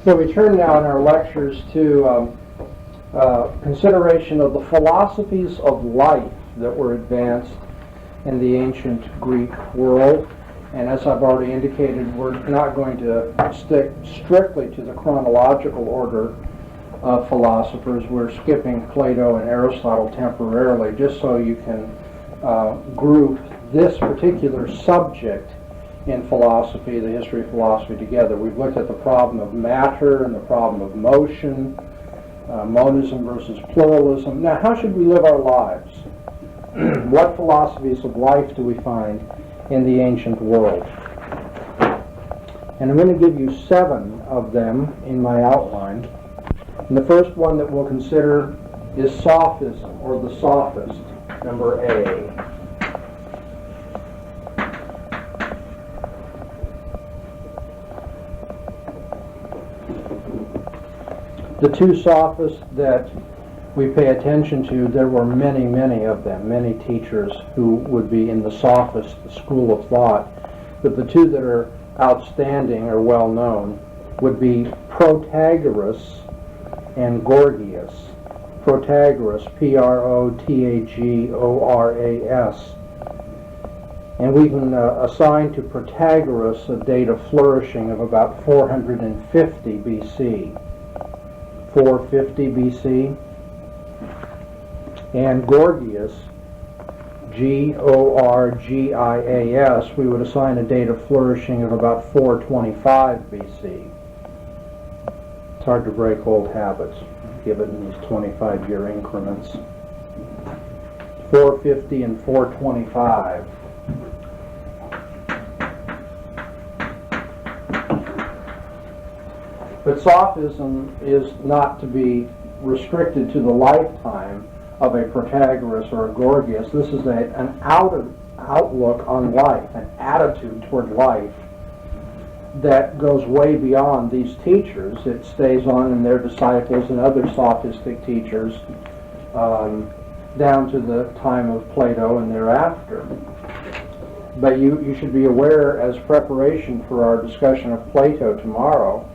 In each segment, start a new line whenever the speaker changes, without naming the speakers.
So we turn now in our lectures to consideration of the philosophies of life that were advanced in the ancient Greek world. And as I've already indicated, we're not going to stick strictly to the chronological order of philosophers. We're skipping Plato and Aristotle temporarily, just so you can group this particular subject in philosophy, the history of philosophy, together. We've looked at the problem of matter and the problem of motion, monism versus pluralism. Now, how should we live our lives? What philosophies of life do we find in the ancient world? And I'm going to give you 7 of them in my outline. And the first one that we'll consider is sophism, or the sophist, number A. The 2 sophists that we pay attention to, there were many, many of them, many teachers who would be in the sophist school of thought. But the 2 that are outstanding or well known would be Protagoras and Gorgias. Protagoras, Protagoras. And we can assign to Protagoras a date of flourishing of about 450 BC. 450 BC. And Gorgias, Gorgias, we would assign a date of flourishing of about 425 BC. It's hard to break old habits. Give it in these 25-year increments. 450 and 425. But sophism is not to be restricted to the lifetime of a Protagoras or a Gorgias. This is an outlook on life, an attitude toward life that goes way beyond these teachers. It stays on in their disciples and other sophistic teachers down to the time of Plato and thereafter. But you should be aware, as preparation for our discussion of Plato tomorrow,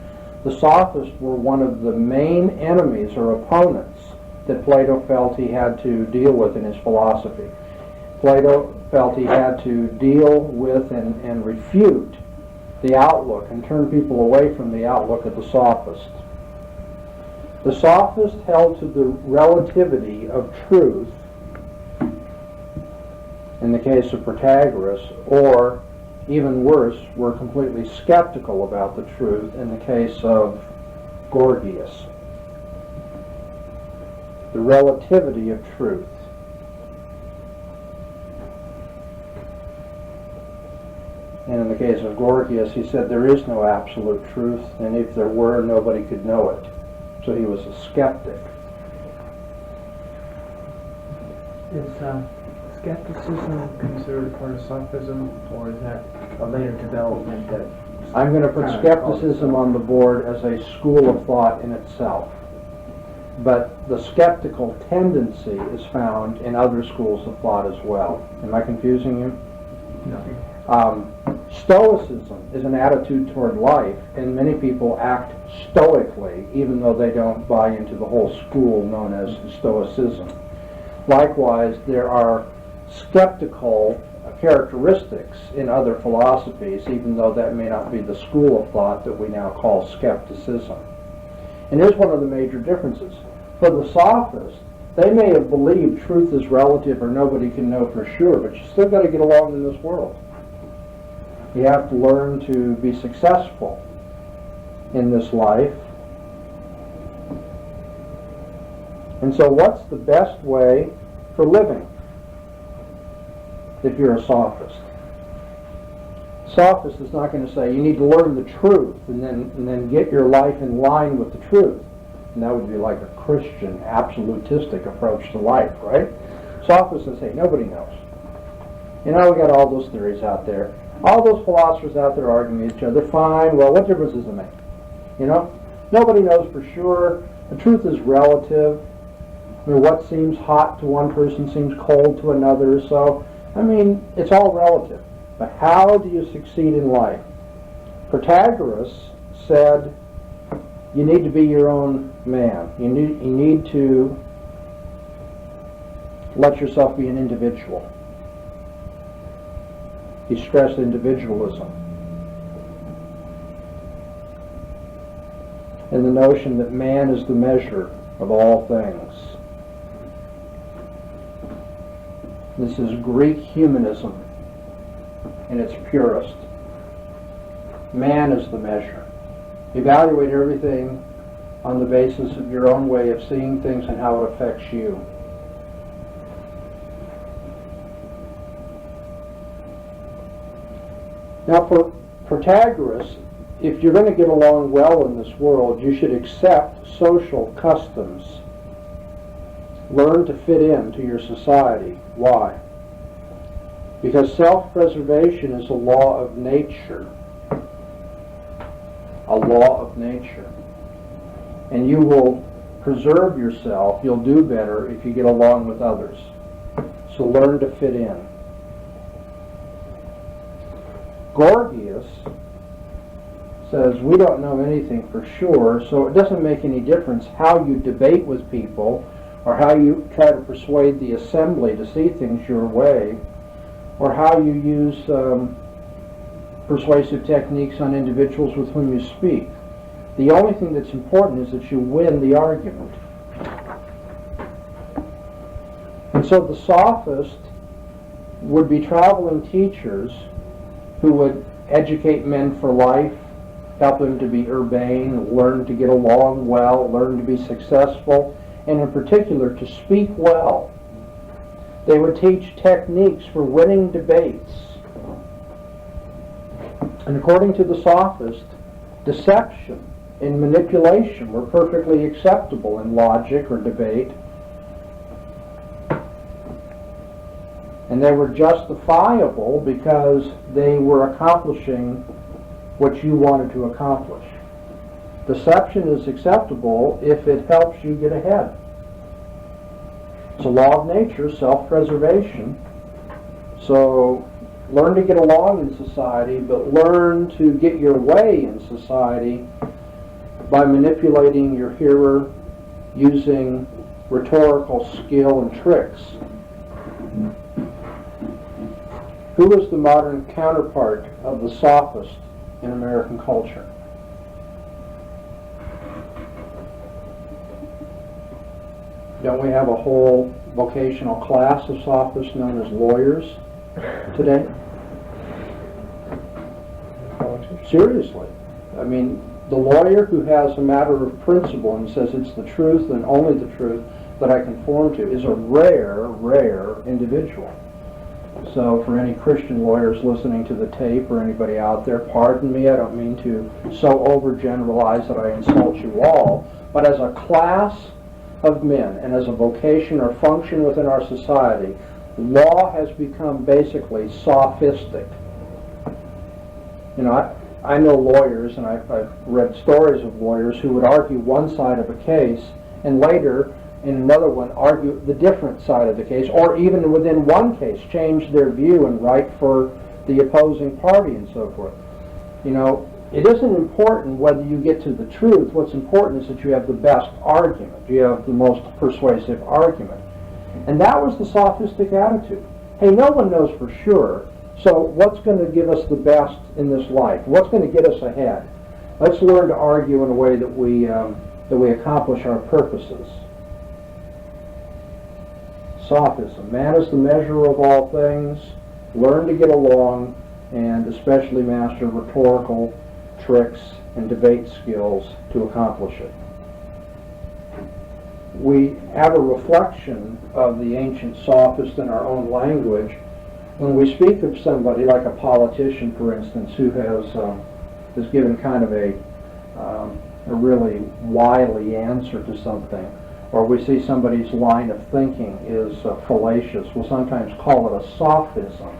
the sophists were one of the main enemies or opponents that Plato felt he had to deal with in his philosophy. Plato felt he had to deal with and refute the outlook and turn people away from the outlook of the sophist. The sophist held to the relativity of truth in the case of Protagoras, or even worse, were completely skeptical about the truth in the case of Gorgias. The relativity of truth. And in the case of Gorgias, he said there is no absolute truth, and if there were, nobody could know it. So he was a skeptic.
Is skepticism considered part of sophism, or is that a later development that...
I'm going to put skepticism on the board as a school of thought in itself. But the skeptical tendency is found in other schools of thought as well. Am I confusing you?
No.
Stoicism is an attitude toward life, and many people act stoically, even though they don't buy into the whole school known as Stoicism. Likewise, there are skeptical characteristics in other philosophies, even though that may not be the school of thought that we now call skepticism. And here's one of the major differences. For the sophists, they may have believed truth is relative or nobody can know for sure, but you still got to get along in this world. You have to learn to be successful in this life. And so what's the best way for living if you're a sophist? Sophist is not going to say you need to learn the truth and then get your life in line with the truth. And that would be like a Christian absolutistic approach to life, right? Sophists will say nobody knows. You know, we got all those theories out there. All those philosophers out there arguing with each other. Fine, well, what difference does it make? You know? Nobody knows for sure. The truth is relative. I mean, what seems hot to one person seems cold to another. So, I mean, it's all relative. But how do you succeed in life? Protagoras said you need to be your own man. You need to let yourself be an individual. He stressed individualism. And the notion that man is the measure of all things. This is Greek humanism in its purest. Man is the measure. Evaluate everything on the basis of your own way of seeing things and how it affects you. Now for Protagoras, if you're going to get along well in this world, you should accept social customs. Learn to fit into your society. Why? Because self-preservation is a law of nature. A law of nature. And you will preserve yourself, you'll do better if you get along with others. So learn to fit in. Gorgias says, we don't know anything for sure, so it doesn't make any difference how you debate with people or how you try to persuade the assembly to see things your way, or how you use persuasive techniques on individuals with whom you speak. The only thing that's important is that you win the argument. And so the sophists would be traveling teachers who would educate men for life, help them to be urbane, learn to get along well, learn to be successful, and in particular to speak well. They would teach techniques for winning debates. And according to the sophists, deception and manipulation were perfectly acceptable in logic or debate. And they were justifiable because they were accomplishing what you wanted to accomplish. Deception is acceptable if it helps you get ahead. It's a law of nature, self-preservation. So learn to get along in society, but learn to get your way in society by manipulating your hearer, using rhetorical skill and tricks. Who is the modern counterpart of the sophist in American culture? Don't we have a whole vocational class of sophists known as lawyers today? Seriously. I mean, the lawyer who has a matter of principle and says it's the truth and only the truth that I conform to is a rare, rare individual. So for any Christian lawyers listening to the tape or anybody out there, pardon me, I don't mean to so overgeneralize that I insult you all, but as a class of men and as a vocation or function within our society, law has become basically sophistic. You know, I know lawyers, and I've read stories of lawyers who would argue one side of a case and later in another one argue the different side of the case, or even within one case change their view and write for the opposing party and so forth. You know, it isn't important whether you get to the truth. What's important is that you have the best argument. You have the most persuasive argument. And that was the sophistic attitude. Hey, no one knows for sure, so what's going to give us the best in this life? What's going to get us ahead? Let's learn to argue in a way that we accomplish our purposes. Sophism. Man is the measure of all things. Learn to get along, and especially master rhetorical tricks and debate skills to accomplish it. We have a reflection of the ancient sophist in our own language when we speak of somebody like a politician, for instance, who has given kind of a really wily answer to something, or we see somebody's line of thinking is fallacious. We'll sometimes call it a sophism.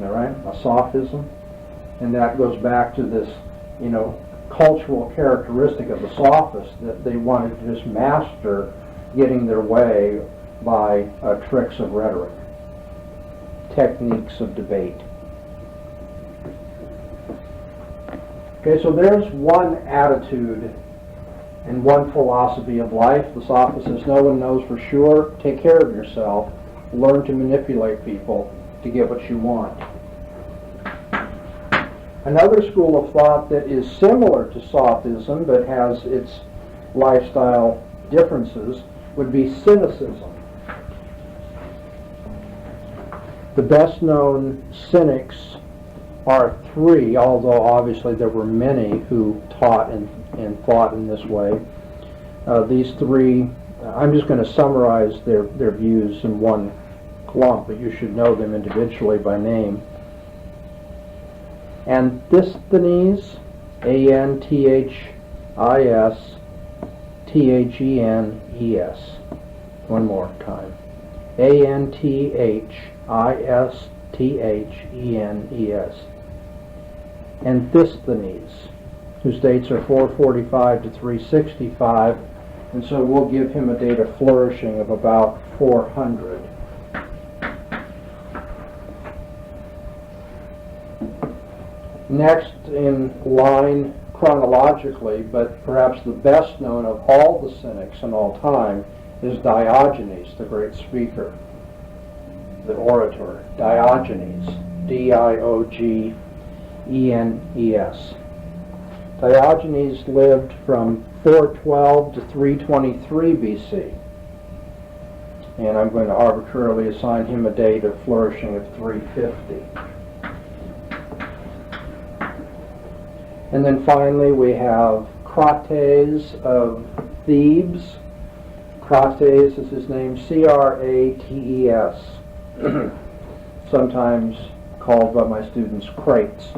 All right, a sophism. And that goes back to this, you know, cultural characteristic of the sophists, that they wanted to just master getting their way by tricks of rhetoric, techniques of debate. Okay, so there's one attitude and one philosophy of life. The sophist, no one knows for sure. Take care of yourself. Learn to manipulate people to get what you want. Another school of thought that is similar to sophism but has its lifestyle differences would be cynicism. The best known cynics are three, although obviously there were many who taught and thought in this way. These three, I'm just going to summarize their views in one clump, but you should know them individually by name. Antithesis, Antisthenes. One more time. Antisthenes. Antisthenes, whose dates are 445 to 365, and so we'll give him a date of flourishing of about 400. Next in line chronologically, but perhaps the best known of all the cynics in all time, is Diogenes, the great speaker, the orator. Diogenes, Diogenes. Diogenes lived from 412 to 323 BC, and I'm going to arbitrarily assign him a date of flourishing of 350. And then finally we have Crates of Thebes. Crates is his name, Crates, sometimes called by my students Crates.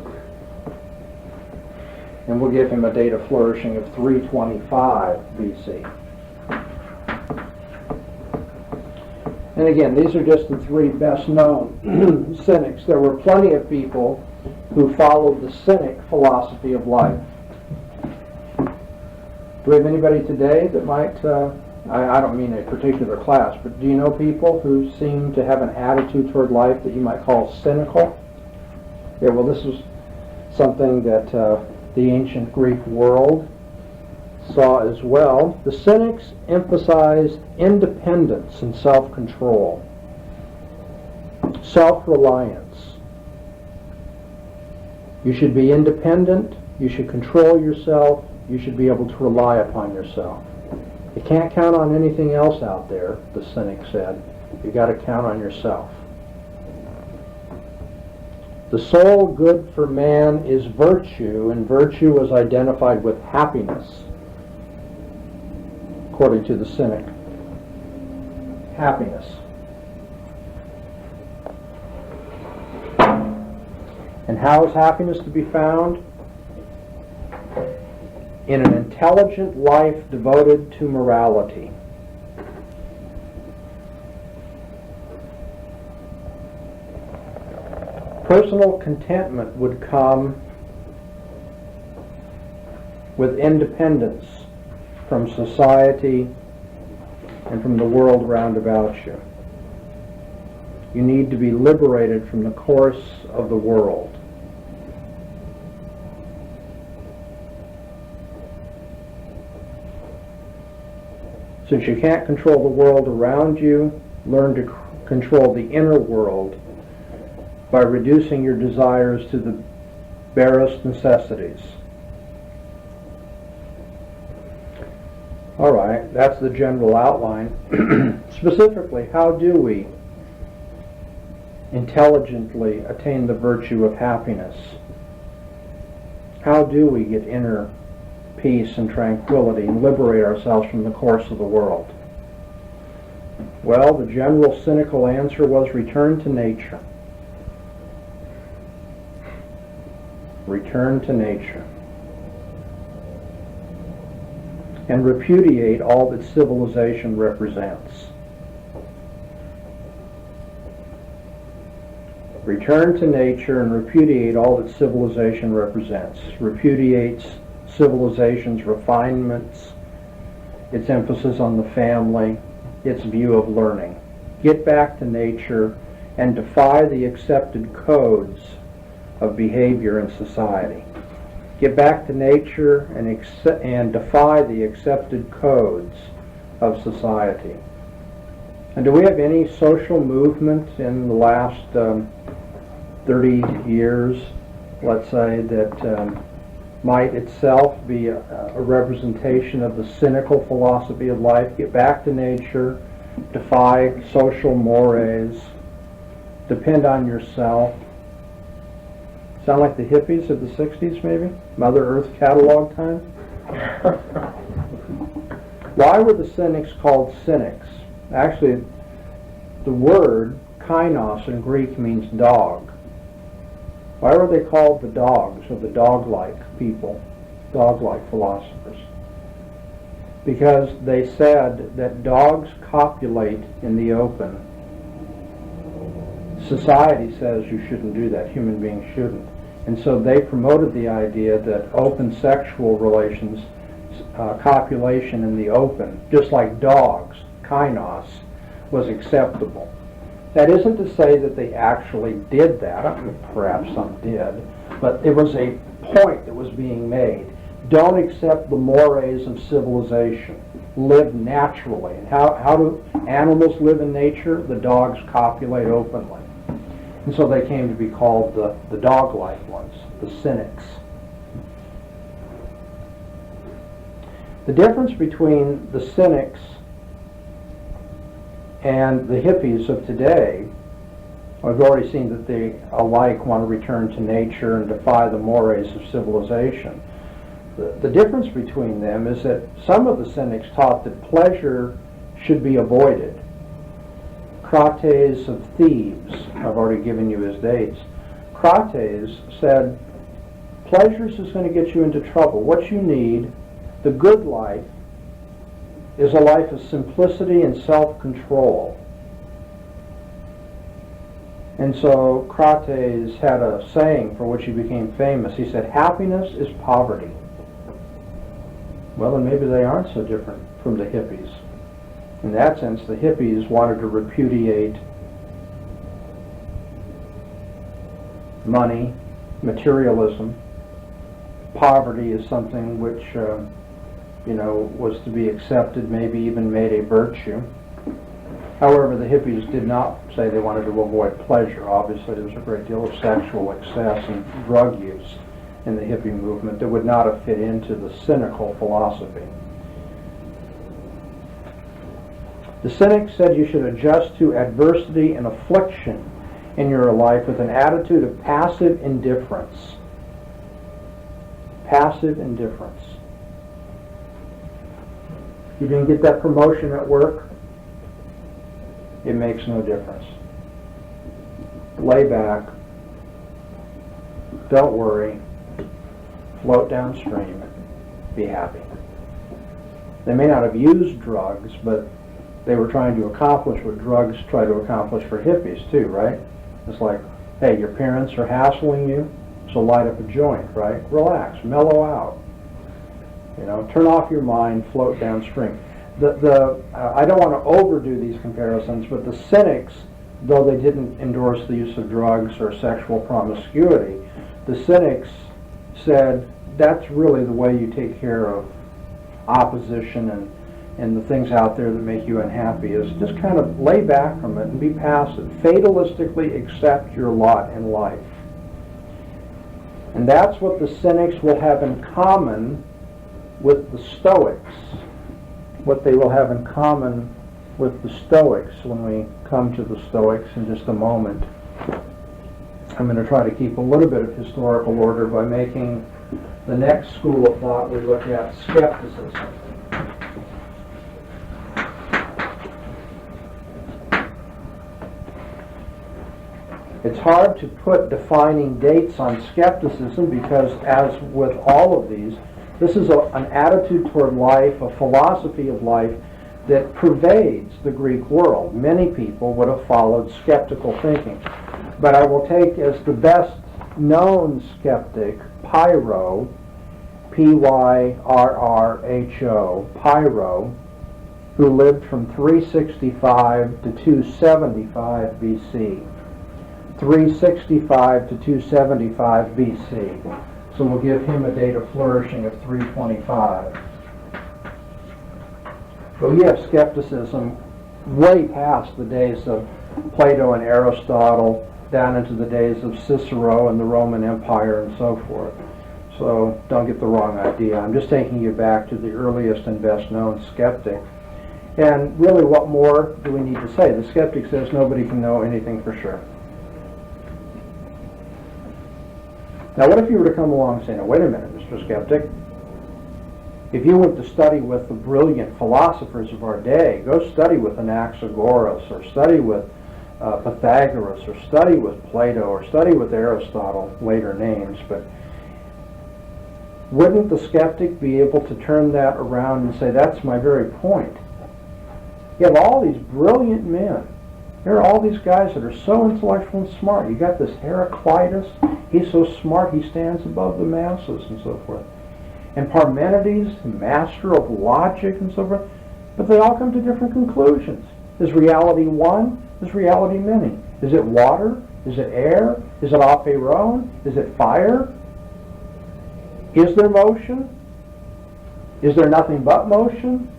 And we'll give him a date of flourishing of 325 BC. And again, these are just the three best known cynics. There were plenty of people who followed the cynic philosophy of life. Do we have anybody today that might, I don't mean a particular class, but do you know people who seem to have an attitude toward life that you might call cynical? Yeah, well, this is something that the ancient Greek world saw as well. The cynics emphasized independence and self-control, self-reliance. You should be independent, you should control yourself, you should be able to rely upon yourself. You can't count on anything else out there, the cynic said. You've got to count on yourself. The sole good for man is virtue, and virtue was identified with happiness, according to the cynic. Happiness. And how is happiness to be found? In an intelligent life devoted to morality. Personal contentment would come with independence from society and from the world round about you. You need to be liberated from the course of the world. Since you can't control the world around you, learn to control the inner world by reducing your desires to the barest necessities. All right, that's the general outline. Specifically, how do we intelligently attain the virtue of happiness? How do we get inner peace and tranquility and liberate ourselves from the course of the world? Well, the general cynical answer was return to nature. Return to nature. And repudiate all that civilization represents. Return to nature and repudiate all that civilization represents. Repudiates civilization's refinements, its emphasis on the family, its view of learning. Get back to nature and defy the accepted codes of behavior in society. get back to nature and defy the accepted codes of society. And do we have any social movement in the last 30 years, let's say, that might itself be a representation of the cynical philosophy of life? Get back to nature, defy social mores, depend on yourself. Sound like the hippies of the 60s, maybe? Mother Earth catalog time? Why were the cynics called cynics? Actually, the word kainos in Greek means dog. Why were they called the dogs, or the dog-like people, dog-like philosophers? Because they said that dogs copulate in the open. Society says you shouldn't do that, human beings shouldn't. And so they promoted the idea that open sexual relations, copulation in the open, just like dogs, kainos, was acceptable. That isn't to say that they actually did that. I mean, perhaps some did, but it was a point that was being made. Don't accept the mores of civilization. Live naturally. And how do animals live in nature? The dogs copulate openly. And so they came to be called the dog-like ones, the cynics. The difference between the cynics and the hippies of today, I've already seen that they alike want to return to nature and defy the mores of civilization. The difference between them is that some of the cynics taught that pleasure should be avoided. Crates of Thebes, I've already given you his dates. Crates said, pleasures is going to get you into trouble. What you need, the good life, is a life of simplicity and self-control. And so Crates had a saying for which he became famous. He said, happiness is poverty. Well, then maybe they aren't so different from the hippies. In that sense, the hippies wanted to repudiate money, materialism. Poverty is something which, was to be accepted, maybe even made a virtue. However, the hippies did not say they wanted to avoid pleasure. Obviously, there was a great deal of sexual excess and drug use in the hippie movement that would not have fit into the cynical philosophy. The cynics said you should adjust to adversity and affliction in your life with an attitude of passive indifference. Passive indifference. You didn't get that promotion at work? It makes no difference. Lay back. Don't worry. Float downstream. Be happy. They may not have used drugs, but they were trying to accomplish what drugs try to accomplish for hippies too, right? It's like, hey, your parents are hassling you, so light up a joint, right? Relax, mellow out. Turn off your mind, float downstream. I don't want to overdo these comparisons, but the cynics, though they didn't endorse the use of drugs or sexual promiscuity, the cynics said that's really the way you take care of opposition and the things out there that make you unhappy, is just kind of lay back from it and be passive. Fatalistically accept your lot in life. And that's what the cynics will have in common with the Stoics. What they will have in common with the Stoics when we come to the Stoics in just a moment. I'm going to try to keep a little bit of historical order by making the next school of thought we look at skepticism. It's hard to put defining dates on skepticism because, as with all of these, this is an attitude toward life, a philosophy of life that pervades the Greek world. Many people would have followed skeptical thinking. But I will take as the best known skeptic Pyrrho, Pyrrho, Pyrrho, who lived from 365 to 275 BC. 365 to 275 BC. So we'll give him a date of flourishing of 325. But we have skepticism way past the days of Plato and Aristotle, down into the days of Cicero and the Roman Empire and so forth. So don't get the wrong idea. I'm just taking you back to the earliest and best known skeptic. And really, what more do we need to say? The skeptic says nobody can know anything for sure. Now, what if you were to come along and say, now, wait a minute, Mr. Skeptic. If you went to study with the brilliant philosophers of our day, go study with Anaxagoras, or study with Pythagoras, or study with Plato, or study with Aristotle, later names, but wouldn't the skeptic be able to turn that around and say, that's my very point? You have all these brilliant men. There are all these guys that are so intellectual and smart. You got this Heraclitus. He's so smart he stands above the masses and so forth. And Parmenides, master of logic and so forth. But they all come to different conclusions. Is reality one? Is reality many? Is it water? Is it air? Is it apeiron? Is it fire? Is there motion? Is there nothing but motion?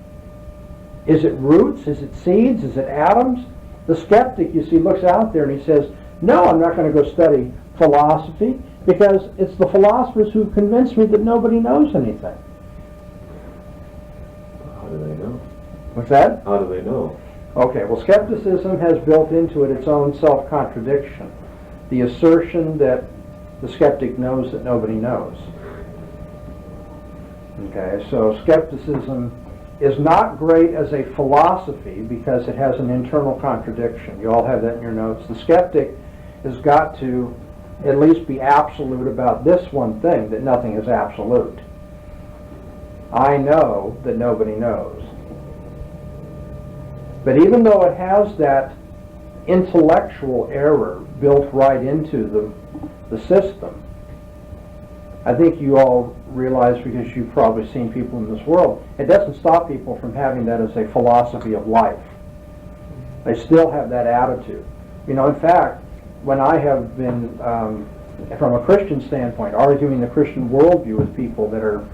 Is it roots? Is it seeds? Is it atoms? The skeptic, you see, looks out there and he says, no, I'm not going to go study philosophy because it's the philosophers who convinced me that nobody knows anything.
How do they know?
What's that?
How do they know?
Okay, well, skepticism has built into it its own self-contradiction. The assertion that the skeptic knows that nobody knows. Okay, so skepticism is not great as a philosophy because it has an internal contradiction. You all have that in your notes. The skeptic has got to at least be absolute about this one thing, that nothing is absolute. I know that nobody knows. But even though it has that intellectual error built right into the system, I think you all realize, because you've probably seen people in this world, it doesn't stop people from having that as a philosophy of life. They still have that attitude. You know, in fact, when I have been, from a Christian standpoint, arguing the Christian worldview with people that are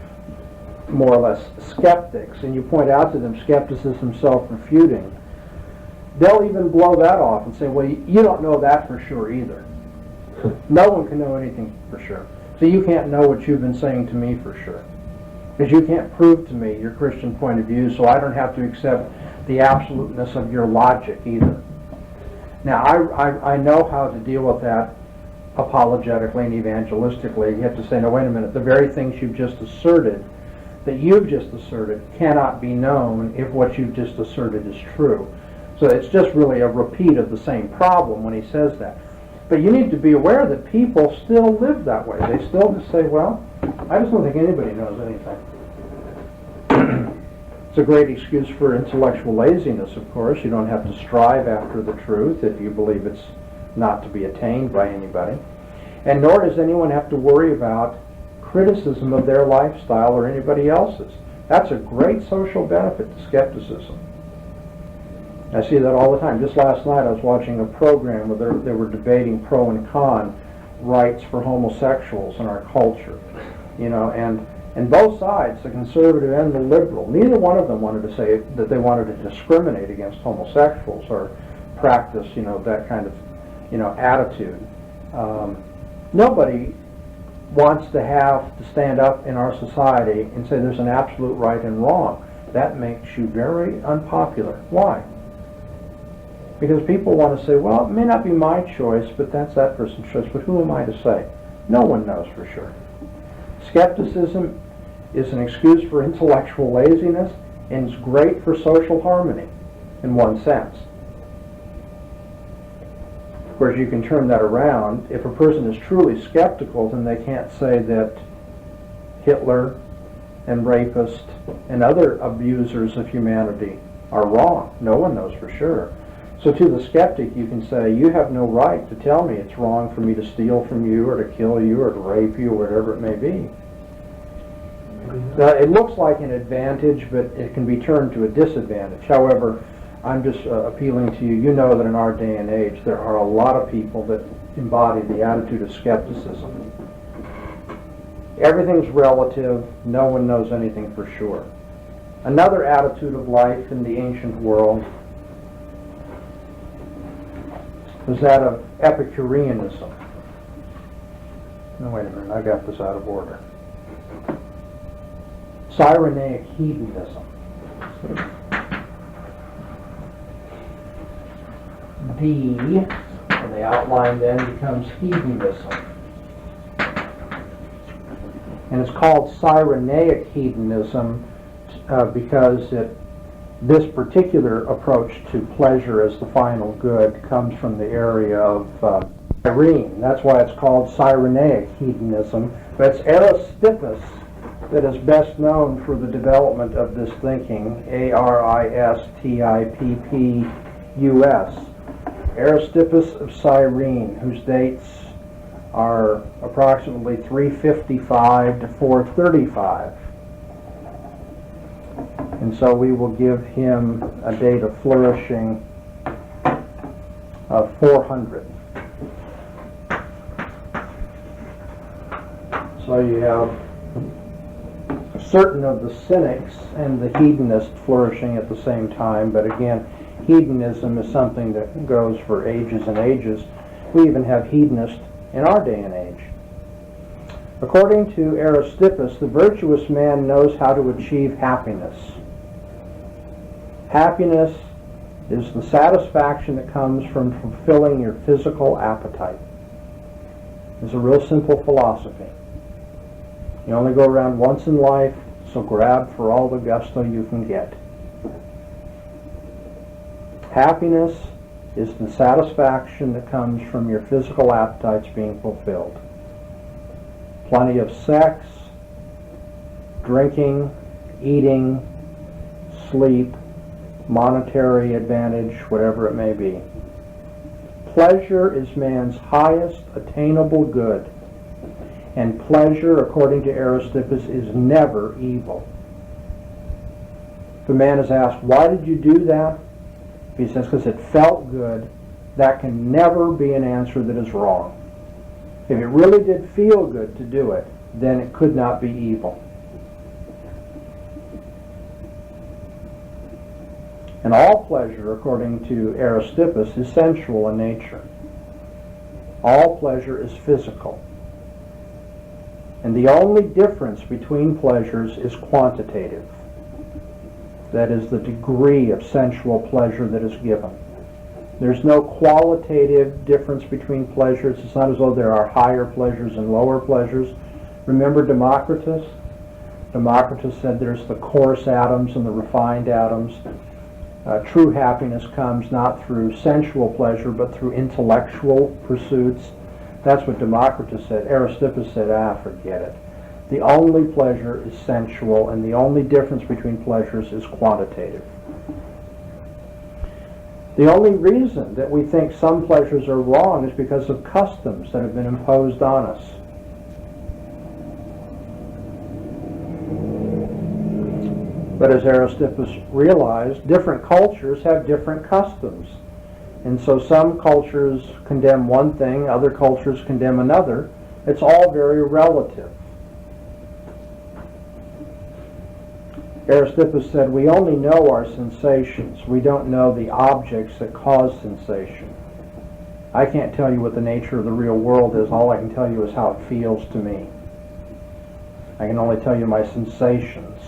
more or less skeptics, and you point out to them skepticism self-refuting, they'll even blow that off and say, well, you don't know that for sure either. No one can know anything for sure. So you can't know what you've been saying to me for sure. Because you can't prove to me your Christian point of view, so I don't have to accept the absoluteness of your logic either. Now, I know how to deal with that apologetically and evangelistically. You have to say, no, wait a minute, the very things you've just asserted, that you've just asserted, cannot be known if what you've just asserted is true. So it's just really a repeat of the same problem when he says that. But you need to be aware that people still live that way. They still just say, well, I just don't think anybody knows anything. It's a great excuse for intellectual laziness, of course. You don't have to strive after the truth if you believe it's not to be attained by anybody. And nor does anyone have to worry about criticism of their lifestyle or anybody else's. That's a great social benefit to skepticism. I see that all the time. Just last night I was watching a program where they were debating pro and con rights for homosexuals in our culture. You know, and both sides, the conservative and the liberal, neither one of them wanted to say that they wanted to discriminate against homosexuals or practice, you know, that kind of, you know, attitude. Nobody wants to have to stand up in our society and say there's an absolute right and wrong. That makes you very unpopular. Why? Because people want to say, well, it may not be my choice, but that's that person's choice. But who am I to say? No one knows for sure. Skepticism is an excuse for intellectual laziness and is great for social harmony in one sense. Of course, you can turn that around. If a person is truly skeptical, then they can't say that Hitler and rapists and other abusers of humanity are wrong. No one knows for sure. So to the skeptic, you can say, you have no right to tell me it's wrong for me to steal from you or to kill you or to rape you or whatever it may be. Now, it looks like an advantage, but it can be turned to a disadvantage. However, I'm just appealing to you. You know that in our day and age, there are a lot of people that embody the attitude of skepticism. Everything's relative. No one knows anything for sure. Another attitude of life in the ancient world was that of Epicureanism. No, wait a minute, I got this out of order. Cyrenaic hedonism. And the outline then becomes hedonism. And it's called Cyrenaic hedonism because this particular approach to pleasure as the final good comes from the area of Cyrene. That's why it's called Cyrenaic hedonism. But it's Aristippus that is best known for the development of this thinking, Aristippus. Aristippus of Cyrene, whose dates are approximately 355 to 435. And so we will give him a date of flourishing of 400. So you have certain of the cynics and the hedonists flourishing at the same time, but again, hedonism is something that goes for ages and ages. We even have hedonists in our day and age. According to Aristippus, the virtuous man knows how to achieve happiness. Happiness is the satisfaction that comes from fulfilling your physical appetite. It's a real simple philosophy. You only go around once in life, so grab for all the gusto you can get. Happiness is the satisfaction that comes from your physical appetites being fulfilled. Plenty of sex, drinking, eating, sleep, monetary advantage, whatever it may be. Pleasure is man's highest attainable good, and pleasure, according to Aristippus, is never evil. If a man is asked, why did you do that? He says, because it felt good. That can never be an answer that is wrong. If it really did feel good to do it, then it could not be evil. And all pleasure, according to Aristippus, is sensual in nature. All pleasure is physical. And the only difference between pleasures is quantitative. That is the degree of sensual pleasure that is given. There's no qualitative difference between pleasures. It's not as though there are higher pleasures and lower pleasures. Remember Democritus? Democritus said there's the coarse atoms and the refined atoms. True happiness comes not through sensual pleasure, but through intellectual pursuits. That's what Democritus said. Aristippus said, forget it. The only pleasure is sensual, and the only difference between pleasures is quantitative. The only reason that we think some pleasures are wrong is because of customs that have been imposed on us. But as Aristippus realized, different cultures have different customs. And so some cultures condemn one thing, other cultures condemn another. It's all very relative. Aristippus said, we only know our sensations. We don't know the objects that cause sensation. I can't tell you what the nature of the real world is. All I can tell you is how it feels to me. I can only tell you my sensations.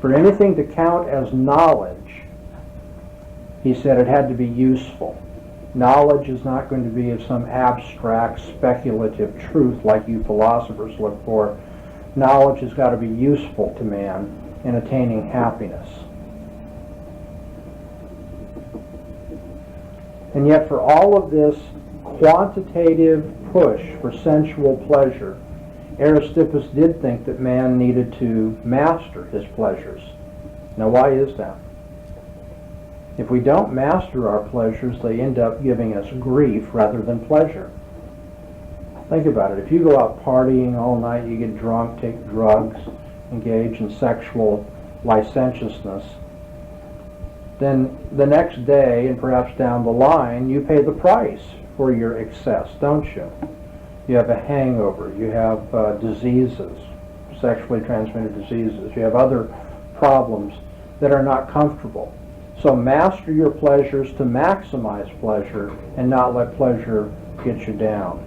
For anything to count as knowledge, he said it had to be useful. Knowledge is not going to be of some abstract, speculative truth like you philosophers look for. Knowledge has got to be useful to man in attaining happiness. And yet for all of this quantitative push for sensual pleasure, Aristippus did think that man needed to master his pleasures. Now why is that? If we don't master our pleasures, they end up giving us grief rather than pleasure. Think about it. If you go out partying all night, you get drunk, take drugs, engage in sexual licentiousness, then the next day and perhaps down the line, you pay the price for your excess, don't you? You have a hangover. You have diseases, sexually transmitted diseases. You have other problems that are not comfortable. So master your pleasures to maximize pleasure and not let pleasure get you down.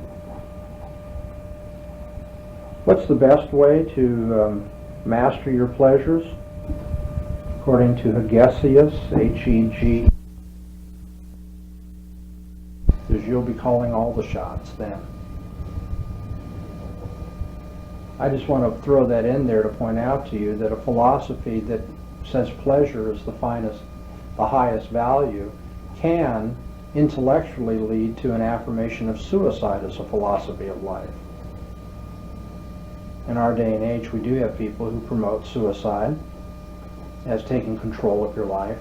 What's the best way to master your pleasures? According to Hegesias, H-E-G, because you'll be calling all the shots then. I just want to throw that in there to point out to you that a philosophy that says pleasure is the highest value can intellectually lead to an affirmation of suicide as a philosophy of life. In our day and age, we do have people who promote suicide as taking control of your life.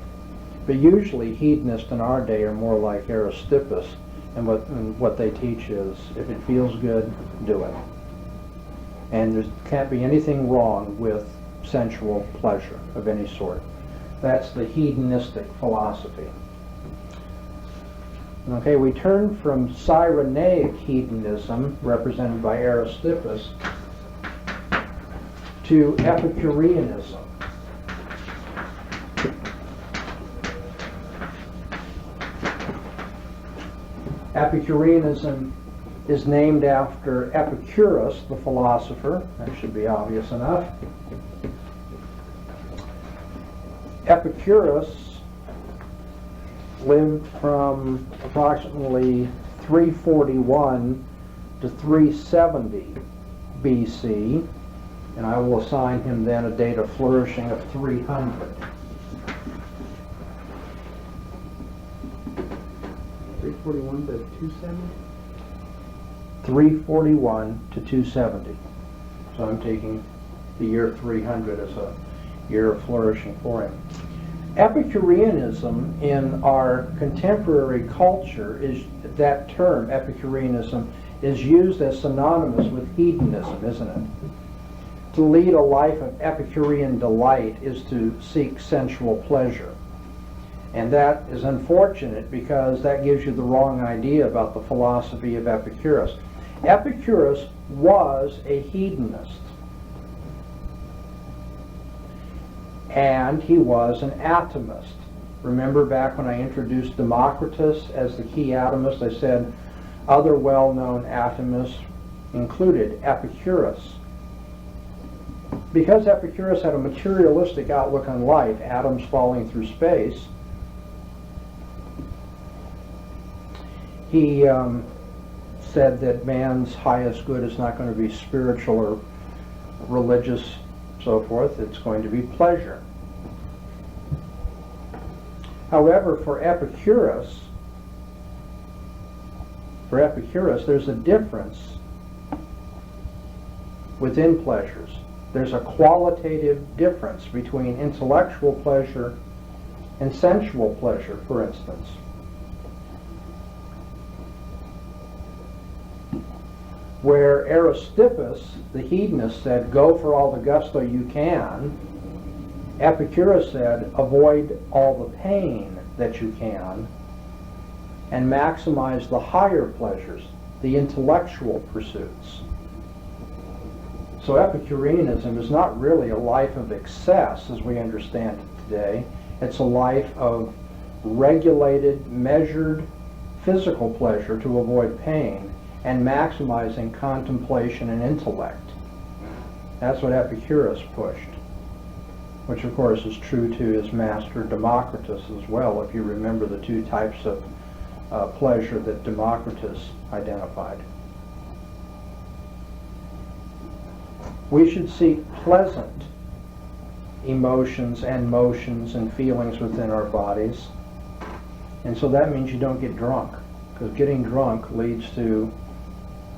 But usually hedonists in our day are more like Aristippus, and what they teach is, if it feels good, do it. And there can't be anything wrong with sensual pleasure of any sort. That's the hedonistic philosophy. Okay, we turn from Cyrenaic hedonism, represented by Aristippus, to Epicureanism. Epicureanism is named after Epicurus, the philosopher. That should be obvious enough. Epicurus lived from approximately 341 to 370 BC, and I will assign him then a date of flourishing of 300.
341 to 270?
341 to 270. So I'm taking the year 300 as a year of flourishing for him. Epicureanism in our contemporary culture, is that term, Epicureanism, is used as synonymous with hedonism, isn't it? To lead a life of Epicurean delight is to seek sensual pleasure. And that is unfortunate because that gives you the wrong idea about the philosophy of Epicurus. Epicurus was a hedonist. And he was an atomist. Remember back when I introduced Democritus as the key atomist, I said other well-known atomists included Epicurus. Because Epicurus had a materialistic outlook on life, atoms falling through space, he said that man's highest good is not going to be spiritual or religious, so forth. It's going to be pleasure. However, for Epicurus, there's a difference within pleasures. There's a qualitative difference between intellectual pleasure and sensual pleasure, for instance. Where Aristippus, the hedonist, said, go for all the gusto you can, Epicurus said, avoid all the pain that you can, and maximize the higher pleasures, the intellectual pursuits. So Epicureanism is not really a life of excess as we understand it today. It's a life of regulated, measured physical pleasure to avoid pain, and maximizing contemplation and intellect. That's what Epicurus pushed, which of course is true to his master Democritus as well, if you remember the two types of pleasure that Democritus identified. We should seek pleasant emotions and motions and feelings within our bodies, and so that means you don't get drunk, because getting drunk leads to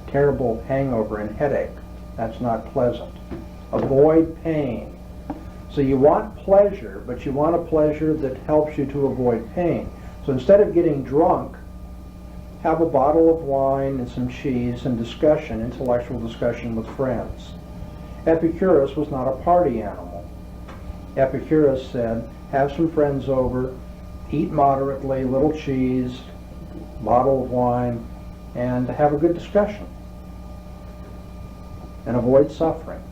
terrible hangover and headache. That's not pleasant. Avoid pain. So you want pleasure, but you want a pleasure that helps you to avoid pain. So instead of getting drunk, have a bottle of wine and some cheese and discussion, intellectual discussion with friends. Epicurus was not a party animal. Epicurus said, have some friends over, eat moderately, little cheese, bottle of wine, and have a good discussion. and avoid suffering.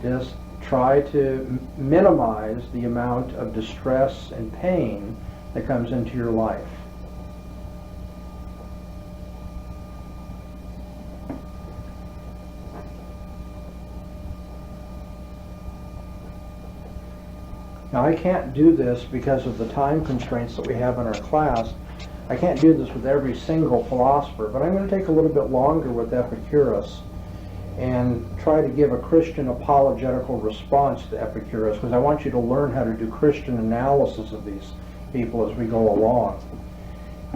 Just try to minimize the amount of distress and pain that comes into your life. Now, I can't do this because of the time constraints that we have in our class. I can't do this with every single philosopher, but I'm going to take a little bit longer with Epicurus and try to give a Christian apologetical response to Epicurus, because I want you to learn how to do Christian analysis of these people as we go along.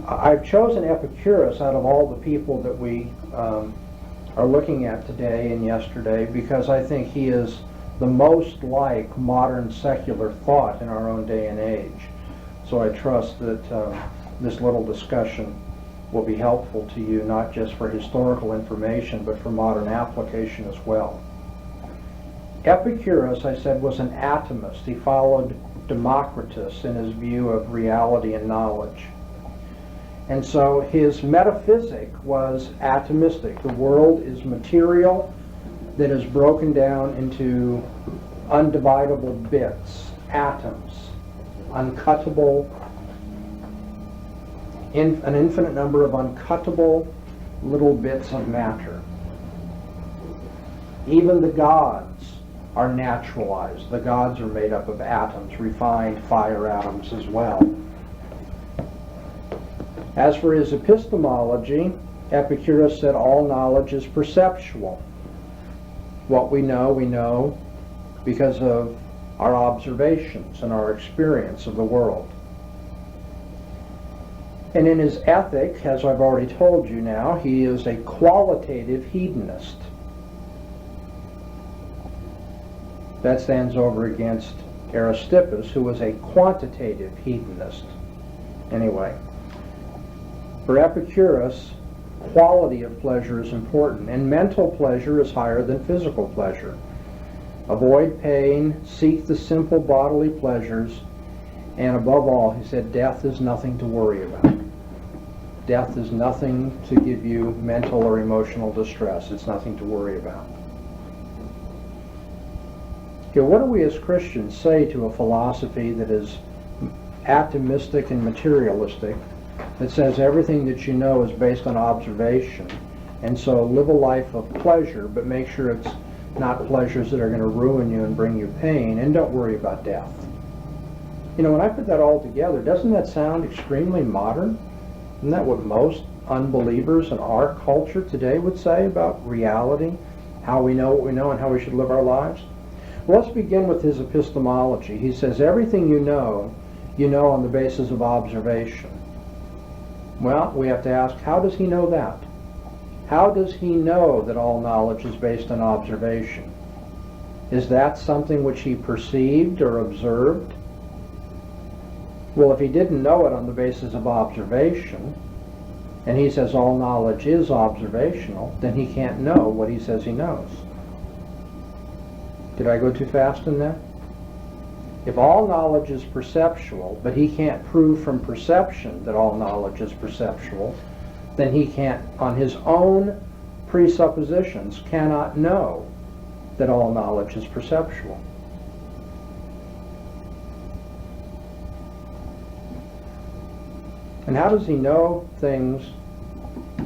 I've chosen Epicurus out of all the people that we are looking at today and yesterday because I think he is the most like modern secular thought in our own day and age. So I trust that this little discussion will be helpful to you, not just for historical information, but for modern application as well. Epicurus, I said, was an atomist. He followed Democritus in his view of reality and knowledge. And so his metaphysic was atomistic. The world is material that is broken down into undividable bits, atoms, uncuttable, an infinite number of uncuttable little bits of matter. Even the gods are naturalized. The gods are made up of atoms, refined fire atoms as well. As for his epistemology, Epicurus said all knowledge is perceptual. What we know because of our observations and our experience of the world. And in his ethic, as I've already told you now, he is a qualitative hedonist. That stands over against Aristippus, who was a quantitative hedonist. Anyway, for Epicurus, quality of pleasure is important, and mental pleasure is higher than physical pleasure. Avoid pain, seek the simple bodily pleasures, and above all, he said, death is nothing to worry about. Death is nothing to give you mental or emotional distress. It's nothing to worry about. Okay, what do we as Christians say to a philosophy that is atomistic and materialistic, that says everything that you know is based on observation, and so live a life of pleasure, but make sure it's not pleasures that are going to ruin you and bring you pain, and don't worry about death? You know, when I put that all together, doesn't that sound extremely modern? Isn't that what most unbelievers in our culture today would say about reality, how we know what we know, and how we should live our lives? Well, let's begin with his epistemology. He says everything you know on the basis of observation. Well, we have to ask, how does he know that? How does he know that all knowledge is based on observation? Is that something which he perceived or observed? Well, if he didn't know it on the basis of observation, and he says all knowledge is observational, then he can't know what he says he knows. Did I go too fast in that? If all knowledge is perceptual, but he can't prove from perception that all knowledge is perceptual, then he can't, on his own presuppositions, cannot know that all knowledge is perceptual. And how does he know things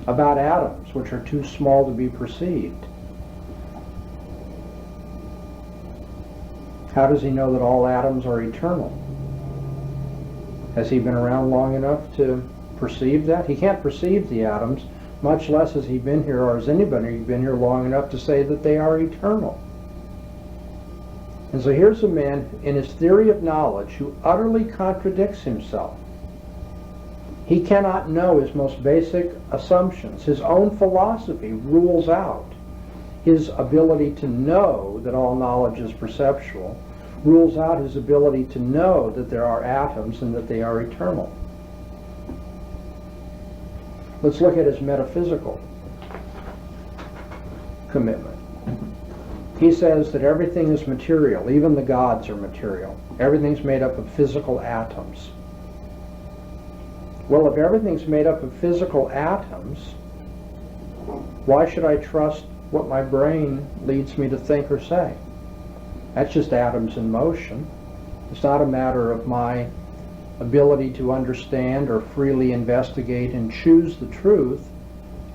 about atoms which are too small to be perceived? How does he know that all atoms are eternal? Has he been around long enough to perceive that? He can't perceive the atoms, much less has he been here, or has anybody been here long enough to say that they are eternal. And so here's a man in his theory of knowledge who utterly contradicts himself. He cannot know his most basic assumptions. His own philosophy rules out his ability to know that all knowledge is perceptual, rules out his ability to know that there are atoms and that they are eternal. Let's look at his metaphysical commitment. He says that everything is material, even the gods are material. Everything's made up of physical atoms. Well, if everything's made up of physical atoms, why should I trust what my brain leads me to think or say. That's just atoms in motion. It's not a matter of my ability to understand or freely investigate and choose the truth.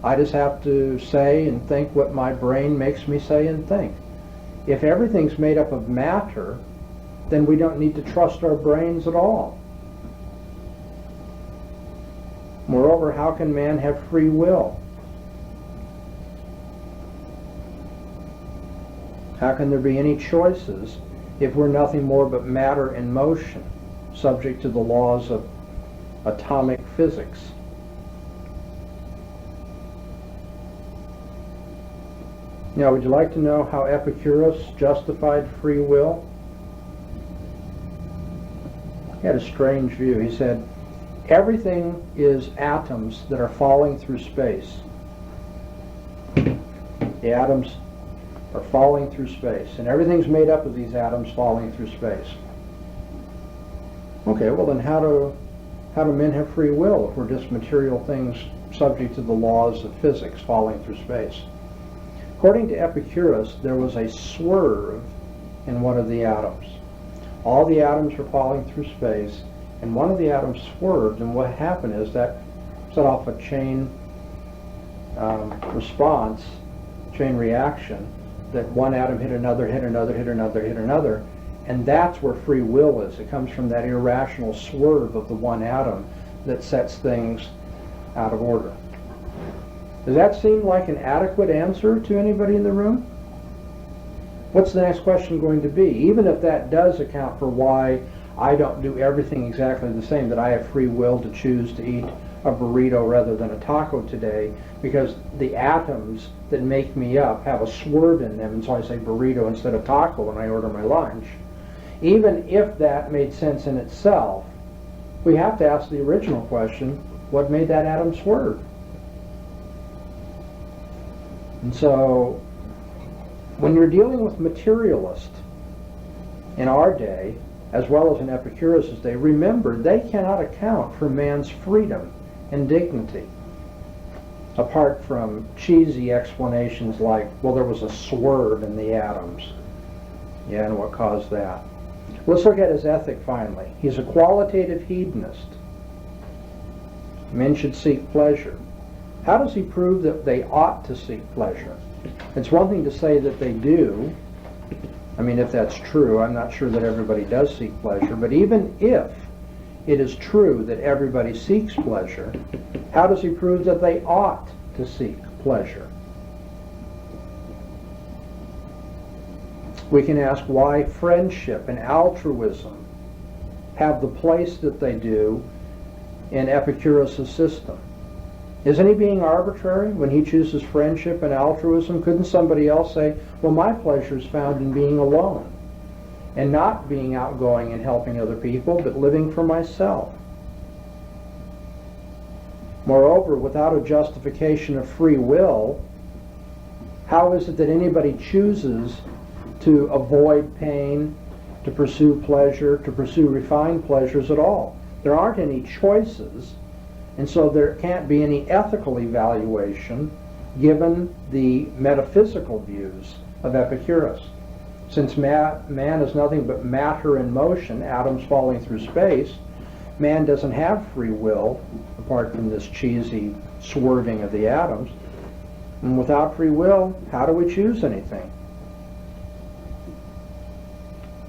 I just have to say and think what my brain makes me say and think. If everything's made up of matter, then we don't need to trust our brains at all. Moreover, how can man have free will? How can there be any choices if we're nothing more but matter in motion, subject to the laws of atomic physics? Now, would you like to know how Epicurus justified free will? He had a strange view. He said, everything is atoms that are falling through space. The atoms are falling through space, and everything's made up of these atoms falling through space. Okay, well then how do men have free will if we're just material things subject to the laws of physics falling through space? According to Epicurus, there was a swerve in one of the atoms. All the atoms were falling through space, and one of the atoms swerved, and what happened is that set off a chain response, chain reaction, that one atom hit another, hit another, hit another, hit another, and that's where free will is. It comes from that irrational swerve of the one atom that sets things out of order. Does that seem like an adequate answer to anybody in the room? What's the next question going to be? Even if that does account for why I don't do everything exactly the same, that I have free will to choose to eat a burrito rather than a taco today, because the atoms that make me up have a swerve in them, and so I say burrito instead of taco when I order my lunch. Even if that made sense in itself, we have to ask the original question, what made that atom swerve? And so, when you're dealing with materialists in our day, as well as in Epicurus' day, remember, they cannot account for man's freedom and dignity, apart from cheesy explanations like, well, there was a swerve in the atoms. Yeah, and what caused that? Let's look at his ethic finally. He's a qualitative hedonist. Men should seek pleasure. How does he prove that they ought to seek pleasure? It's one thing to say that they do. I mean, if that's true, I'm not sure that everybody does seek pleasure, but even if it is true that everybody seeks pleasure, how does he prove that they ought to seek pleasure? We can ask why friendship and altruism have the place that they do in Epicurus' system. Isn't he being arbitrary when he chooses friendship and altruism? Couldn't somebody else say, well, my pleasure is found in being alone and not being outgoing and helping other people, but living for myself? Moreover, without a justification of free will, how is it that anybody chooses to avoid pain, to pursue pleasure, to pursue refined pleasures at all? There aren't any choices. And so there can't be any ethical evaluation given the metaphysical views of Epicurus. Since man is nothing but matter in motion, atoms falling through space, man doesn't have free will apart from this cheesy swerving of the atoms. And without free will, how do we choose anything?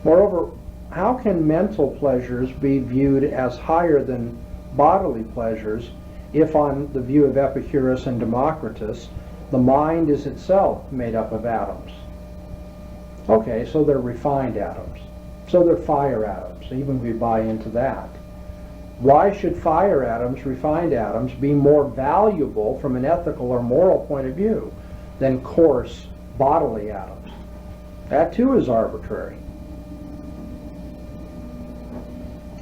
Moreover, how can mental pleasures be viewed as higher than bodily pleasures if, on the view of Epicurus and Democritus, the mind is itself made up of atoms? Okay, so they're refined atoms. So they're fire atoms, even if we buy into that. Why should fire atoms, refined atoms, be more valuable from an ethical or moral point of view than coarse bodily atoms? That too is arbitrary.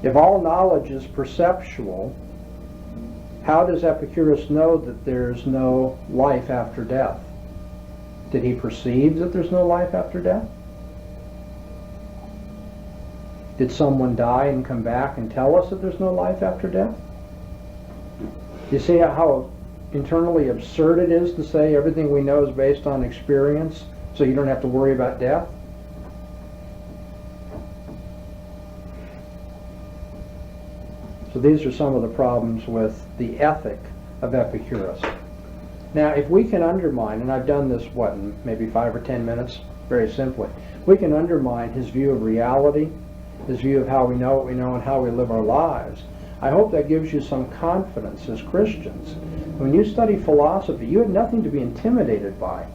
If all knowledge is perceptual, how does Epicurus know that there's no life after death? Did he perceive that there's no life after death? Did someone die and come back and tell us that there's no life after death? You see how internally absurd it is to say everything we know is based on experience, so you don't have to worry about death? So these are some of the problems with the ethic of Epicurus. Now, if we can undermine, and I've done this, in maybe 5 or 10 minutes, very simply, we can undermine his view of reality, his view of how we know what we know and how we live our lives. I hope that gives you some confidence as Christians. When you study philosophy, you have nothing to be intimidated by.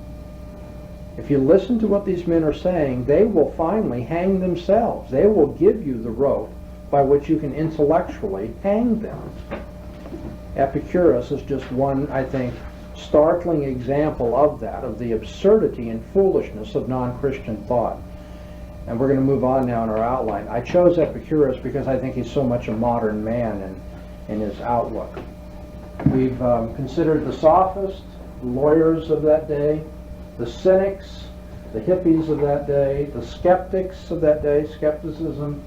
If you listen to what these men are saying, they will finally hang themselves. They will give you the rope by which you can intellectually hang them. Epicurus is just one, I think, startling example of that, of the absurdity and foolishness of non-Christian thought. And we're going to move on now in our outline. I chose Epicurus because I think he's so much a modern man in his outlook. We've considered the sophists, the lawyers of that day, the cynics, the hippies of that day, the skeptics of that day, skepticism,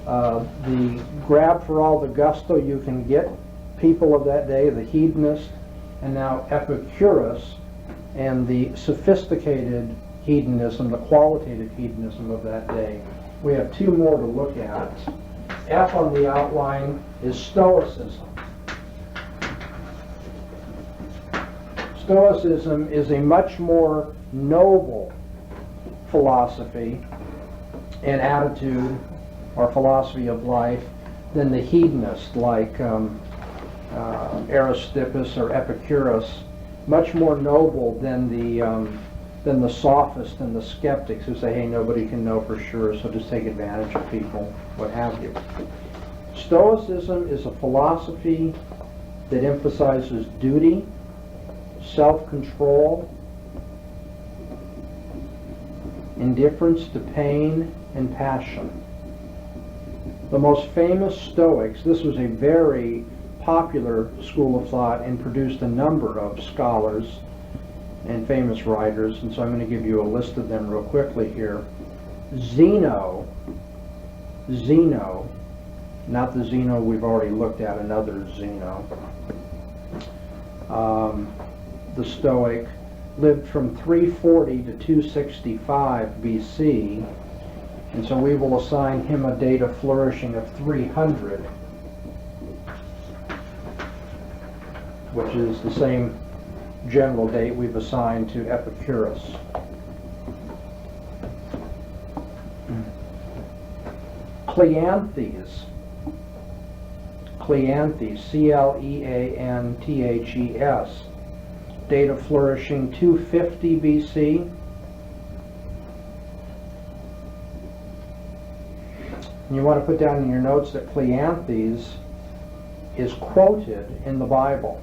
the grab for all the gusto you can get people of that day, the hedonists, and now Epicurus and the sophisticated hedonism, the qualitative hedonism of that day. We have two more to look at. F on the outline is Stoicism. Stoicism is a much more noble philosophy and attitude or philosophy of life than the hedonist like Aristippus or Epicurus. Much more noble than the sophist and the skeptics who say, hey, nobody can know for sure, so just take advantage of people, what have you. Stoicism is a philosophy that emphasizes duty, self-control, indifference to pain and passion. The most famous Stoics, this was a very popular school of thought and produced a number of scholars and famous writers, and so I'm going to give you a list of them real quickly here. Zeno, not the Zeno we've already looked at, another Zeno. The Stoic lived from 340 to 265 BC, and so we will assign him a date of flourishing of 300, which is the same general date we've assigned to Epicurus. Cleanthes, C-Leanthes, date of flourishing 250 BC. And you want to put down in your notes that Cleanthes is quoted in the Bible.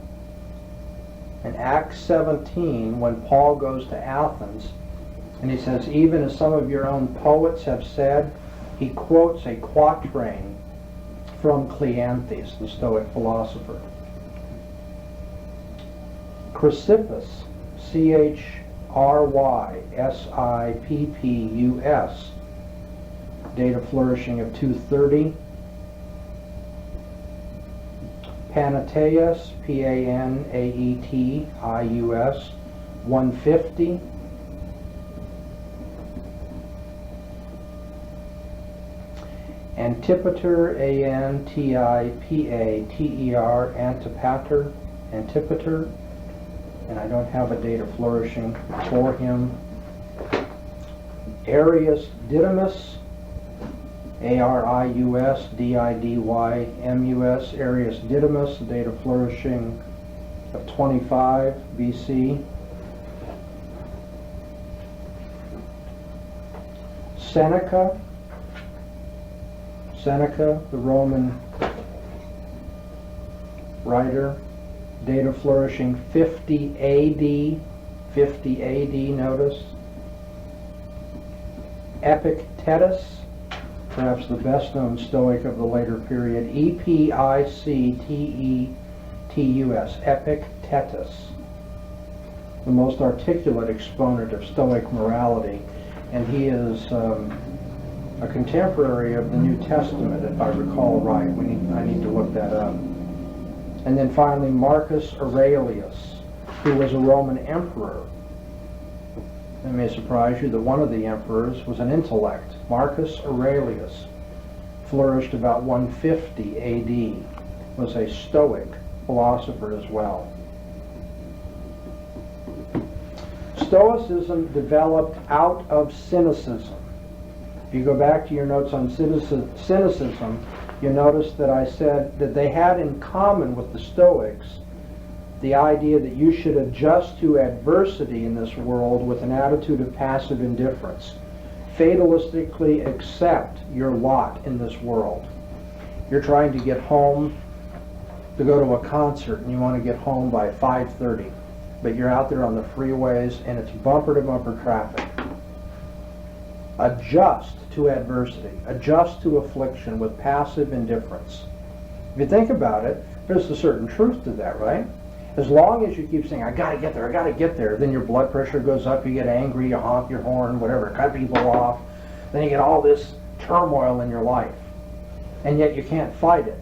In Acts 17, when Paul goes to Athens, and he says, even as some of your own poets have said, he quotes a quatrain from Cleanthes, the Stoic philosopher. Chrysippus, Chrysippus, date of flourishing of 230. Panaetius, Panaetius, 150. Antipater, Antipater, Antipater, and I don't have a date of flourishing for him. Arius Didymus, Arius Didymus, Arius Didymus, date of flourishing of 25 BC. Seneca, the Roman writer, date of flourishing 50 AD, notice. Epictetus, perhaps the best known Stoic of the later period, Epictetus, Epictetus, the most articulate exponent of Stoic morality, and he is a contemporary of the New Testament, if I recall right. I need to look that up. And then finally Marcus Aurelius, who was a Roman emperor. It may surprise you that one of the emperors was an intellect. Marcus Aurelius flourished about 150 AD, was a Stoic philosopher as well. Stoicism developed out of cynicism. If you go back to your notes on cynicism, you notice that I said that they had in common with the Stoics the idea that you should adjust to adversity in this world with an attitude of passive indifference. Fatalistically accept your lot in this world. You're trying to get home to go to a concert and you want to get home by 5:30, but you're out there on the freeways and it's bumper to bumper traffic. Adjust to adversity, adjust to affliction with passive indifference. If you think about it, there's a certain truth to that, right? As long as you keep saying, I gotta get there, then your blood pressure goes up, you get angry, you honk your horn, whatever, cut people off, then you get all this turmoil in your life. And yet you can't fight it.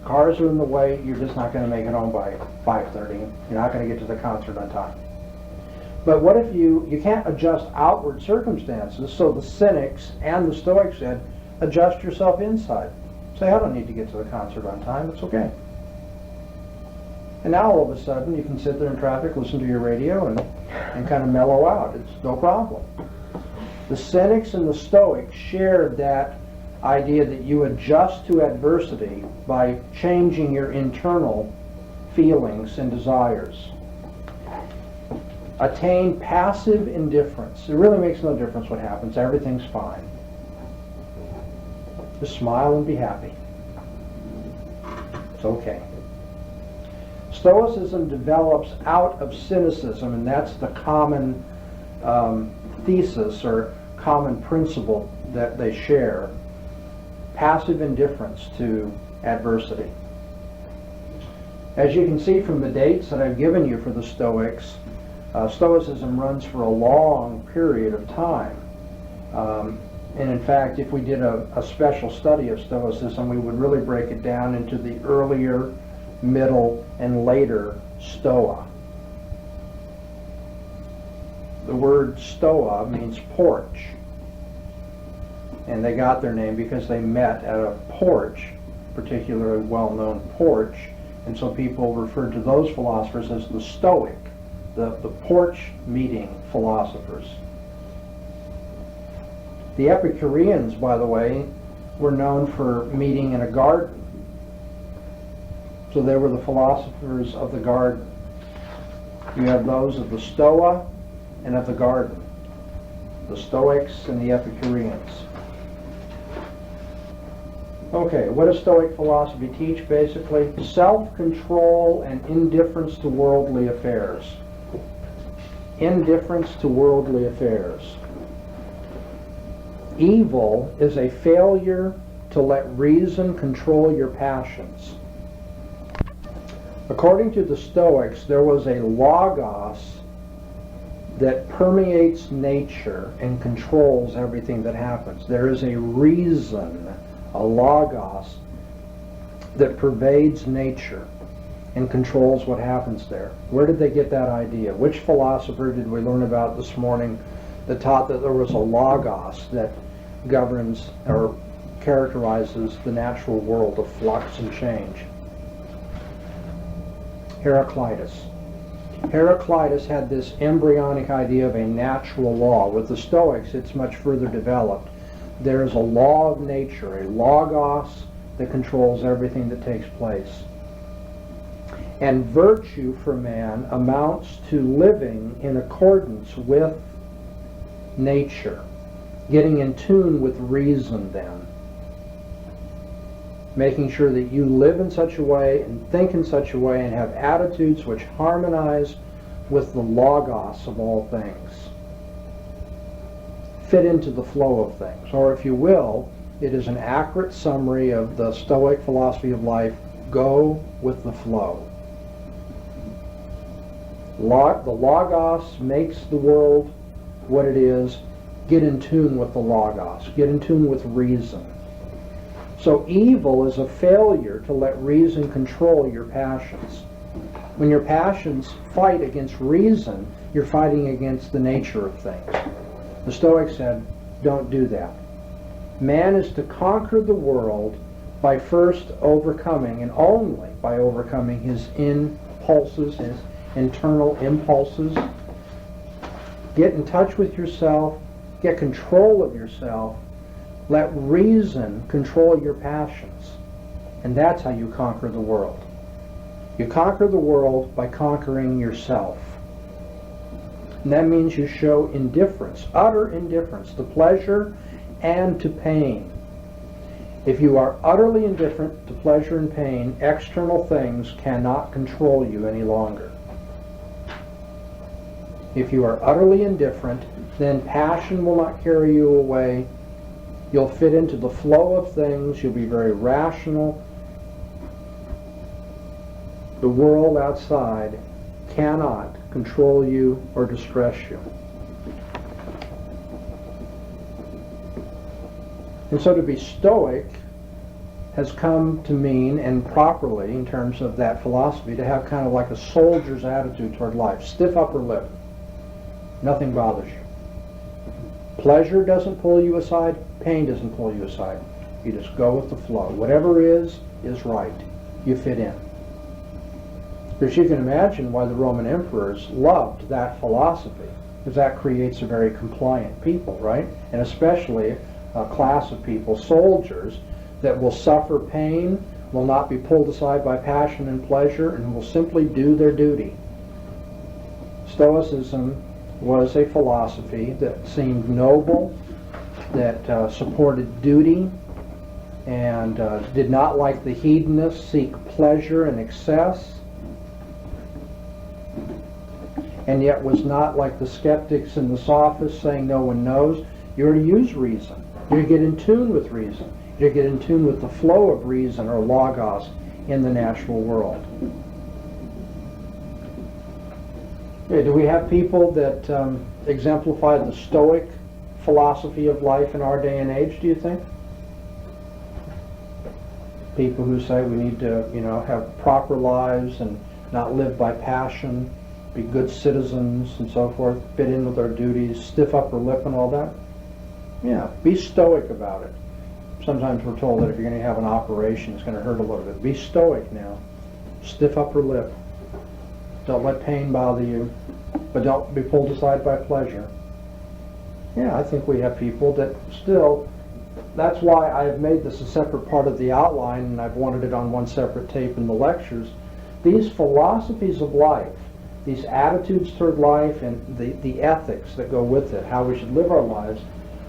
Cars are in the way, you're just not going to make it home by 5:30. You're not going to get to the concert on time. But what if you can't adjust outward circumstances, so the cynics and the Stoics said, adjust yourself inside. Say, I don't need to get to the concert on time, it's okay. And now all of a sudden you can sit there in traffic, listen to your radio, and kind of mellow out. It's no problem. The cynics and the Stoics shared that idea that you adjust to adversity by changing your internal feelings and desires. Attain passive indifference. It really makes no difference what happens. Everything's fine. Just smile and be happy. It's okay. Stoicism develops out of cynicism, and that's the common thesis or common principle that they share. Passive indifference to adversity. As you can see from the dates that I've given you for the Stoics, Stoicism runs for a long period of time. And in fact, if we did a special study of Stoicism, we would really break it down into the earlier, middle, and later Stoa. The word Stoa means porch. And they got their name because they met at a porch, particularly well-known porch, and so people referred to those philosophers as the Stoic, the porch meeting philosophers. The Epicureans, by the way, were known for meeting in a garden. So they were the philosophers of the garden. You have those of the Stoa and of the garden, the Stoics and the Epicureans. Okay, what does Stoic philosophy teach? Basically, self-control and indifference to worldly affairs. Indifference to worldly affairs. Evil is a failure to let reason control your passions. According to the Stoics, there was a logos that permeates nature and controls everything that happens. There is a reason, a logos, that pervades nature and controls what happens there. Where did they get that idea? Which philosopher did we learn about this morning that taught that there was a logos that governs or characterizes the natural world of flux and change? Heraclitus. Heraclitus had this embryonic idea of a natural law. With the Stoics, it's much further developed. There is a law of nature, a logos that controls everything that takes place. And virtue for man amounts to living in accordance with nature, getting in tune with reason then. Making sure that you live in such a way and think in such a way and have attitudes which harmonize with the logos of all things. Fit into the flow of things. Or if you will, it is an accurate summary of the Stoic philosophy of life. Go with the flow. The logos makes the world what it is. Get in tune with the logos. Get in tune with reason. So evil is a failure to let reason control your passions. When your passions fight against reason, you're fighting against the nature of things. The Stoics said, don't do that. Man is to conquer the world by first overcoming, and only by overcoming, his impulses, his internal impulses. Get in touch with yourself, get control of yourself, let reason control your passions. And that's how you conquer the world. You conquer the world by conquering yourself. And that means you show indifference, utter indifference to pleasure and to pain. If you are utterly indifferent to pleasure and pain, external things cannot control you any longer. If you are utterly indifferent, then passion will not carry you away. You'll fit into the flow of things. You'll be very rational. The world outside cannot control you or distress you. And so to be Stoic has come to mean, and properly in terms of that philosophy, to have kind of like a soldier's attitude toward life. Stiff upper lip. Nothing bothers you. Pleasure doesn't pull you aside. Pain doesn't pull you aside. You just go with the flow. Whatever is right. You fit in. Because you can imagine why the Roman emperors loved that philosophy, because that creates a very compliant people, right? And especially a class of people, soldiers, that will suffer pain, will not be pulled aside by passion and pleasure, and will simply do their duty. Stoicism was a philosophy that seemed noble, that supported duty, and did not, like the hedonists, seek pleasure and excess, and yet was not like the skeptics and the sophists saying no one knows. You're to use reason. You're to get in tune with reason. You're to get in tune with the flow of reason, or logos, in the natural world. Okay, do we have people that exemplify the Stoic philosophy of life in our day and age, do you think? People who say we need to, have proper lives and not live by passion, be good citizens and so forth, fit in with our duties, stiff upper lip and all that? Yeah, be Stoic about it. Sometimes we're told that if you're going to have an operation, it's going to hurt a little bit. Be Stoic now. Stiff upper lip. Don't let pain bother you, but don't be pulled aside by pleasure. Yeah, I think we have people that still, that's why I've made this a separate part of the outline, and I've wanted it on one separate tape in the lectures. These philosophies of life, these attitudes toward life, and the ethics that go with it, how we should live our lives,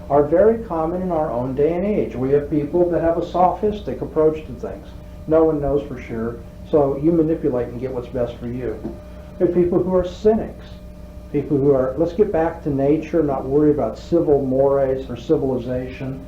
are very common in our own day and age. We have people that have a sophistic approach to things. No one knows for sure, so you manipulate and get what's best for you. There are people who are cynics, people who are, let's get back to nature, not worry about civil mores or civilization.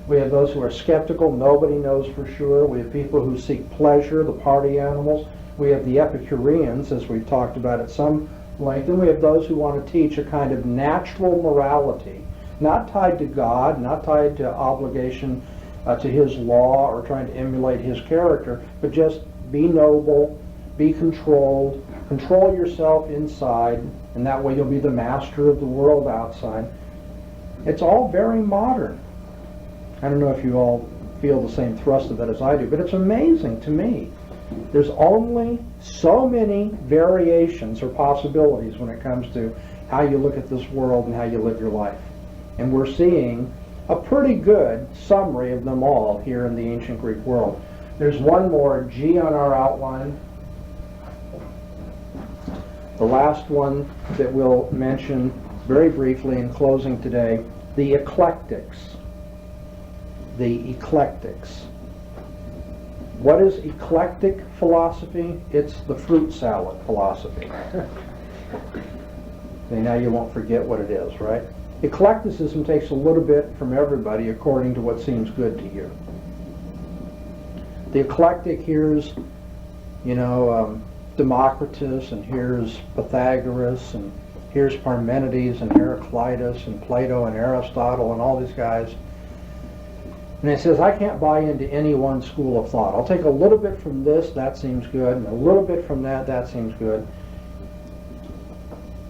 We have those who are skeptical, nobody knows for sure. We have people who seek pleasure, the party animals. We have the Epicureans, as we've talked about at some length, and we have those who want to teach a kind of natural morality, not tied to God, not tied to obligation to his law or trying to emulate his character, but just be noble, be controlled, control yourself inside, and that way you'll be the master of the world outside. It's all very modern. I don't know if you all feel the same thrust of that as I do, but it's amazing to me. There's only so many variations or possibilities when it comes to how you look at this world and how you live your life. And we're seeing a pretty good summary of them all here in the ancient Greek world. There's one more G on our outline. The last one that we'll mention very briefly in closing today, the eclectics. The eclectics. What is eclectic philosophy? It's the fruit salad philosophy. Now you won't forget what it is, right? Eclecticism takes a little bit from everybody according to what seems good to you. The eclectic here's, Democritus, and here's Pythagoras, and here's Parmenides and Heraclitus and Plato and Aristotle and all these guys. And he says, I can't buy into any one school of thought. I'll take a little bit from this, that seems good, and a little bit from that, that seems good.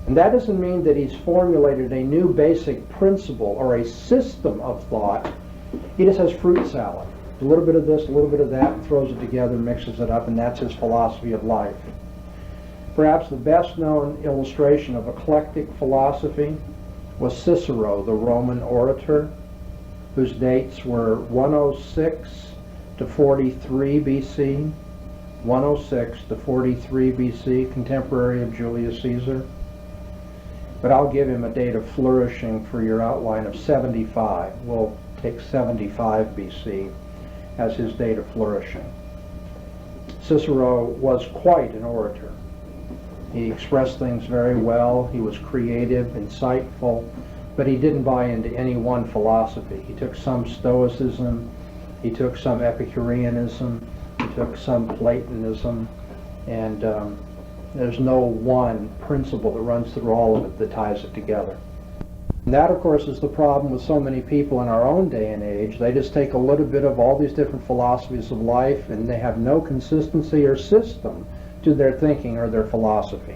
And that doesn't mean that he's formulated a new basic principle or a system of thought. He just has fruit salad. A little bit of this, a little bit of that, and throws it together, mixes it up, and that's his philosophy of life. Perhaps the best known illustration of eclectic philosophy was Cicero, the Roman orator, whose dates were 106 to 43 BC, 106 to 43 BC, contemporary of Julius Caesar. But I'll give him a date of flourishing for your outline of 75. We'll take 75 BC as his date of flourishing. Cicero was quite an orator. He expressed things very well. He was creative, insightful, but he didn't buy into any one philosophy. He took some Stoicism, he took some Epicureanism, he took some Platonism, and there's no one principle that runs through all of it that ties it together. And that, of course, is the problem with so many people in our own day and age. They just take a little bit of all these different philosophies of life, and they have no consistency or system to their thinking or their philosophy.